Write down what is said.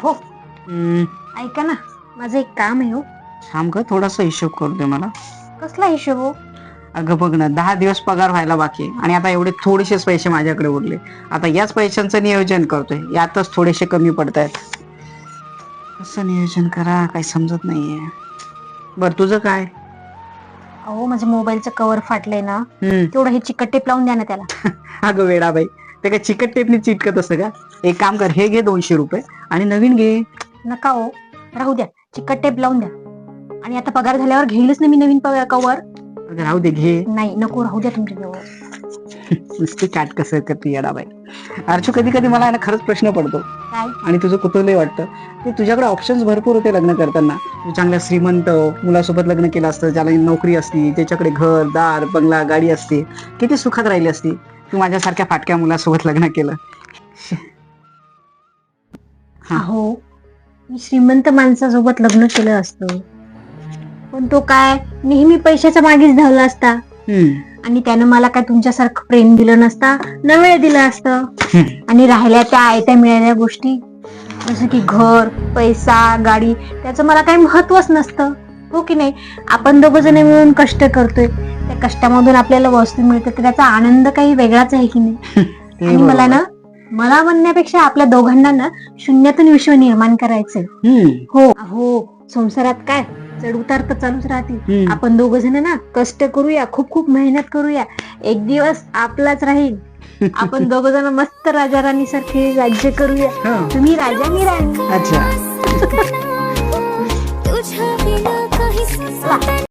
हो. ऐका ना, माझं एक काम आहे हो. थांब ग, थोडासा हिशोब करू दे मला. कसला हिशोब हो? अगं बघ ना, 10 दिवस पगार व्हायला बाकी आहे आणि आता एवढे थोडेसेच पैसे माझ्याकडे उरले. आता याच पैशांचं नियोजन करतोय, यातच थोडेसे कमी पडतायत. कसं नियोजन करा काही समजत नाहीये. बर तुझं काय? अहो, माझ्या मोबाईलचं कव्हर फाटलंय ना, हम्म तेवढं हे चिकट टेप लावून द्या ना त्याला. अगं वेडाबाई, ते काय चिकट टेपनी चिटकत असतं का? एक काम कर, हे घे 200 रुपये आणि नवीन घे. नका हो, राहू द्या, चिकट टेप लावून द्या. आणि आता पगार झाल्यावर घेईलच ना मी नवीन कव्हर. अगं राहू दे, घे. नाही नको, राहू द्या तुमच्या जवळ. नुसती काट कसं करते येडाबाई. अर्चू, कधी कधी मला आहे ना खरंच प्रश्न पडतो काय? आणि तुझं कुतूहलही वाटतं की तुझ्याकडे ऑप्शन्स भरपूर होते लग्न करताना. तू चांगल्या श्रीमंत मुलासोबत लग्न केलं असतं, ज्याला नोकरी असती, त्याच्याकडे घर दार बंगला गाडी असते, किती सुखात राहिली असती. तू माझ्यासारख्या फाटक्या मुलासोबत लग्न केलं. अहो, मी श्रीमंत माणसासोबत लग्न केलं असतं, पण तो काय नेहमी पैशाच्या मागेच धावला असता आणि त्यानं मला काय तुमच्यासारखं प्रेम दिलं नसता, न वेळ दिला असतं. आणि राहिल्या त्या आयत्या मिळाल्या गोष्टी, जसं की घर पैसा गाडी, त्याचं मला काही महत्वच नसतं. हो की नाही? आपण दोघं जण मिळून कष्ट करतोय, त्या कष्टामधून आपल्याला वस्तू मिळते, तर त्याचा आनंद काही वेगळाच आहे की नाही? आणि मला म्हणण्यापेक्षा आपल्या दोघांना ना शून्यातून विश्व निर्माण करायचंय. हो हो, संसारात काय चढ उतार तर चालूच राहतील. आपण दोघं जण ना कष्ट करूया, खूप खूप मेहनत करूया, एक दिवस आपलाच राहील. आपण दोघं जण मस्त राजा राणी सारखे राज्य करूया. तुम्ही राजा मी राणी. अच्छा.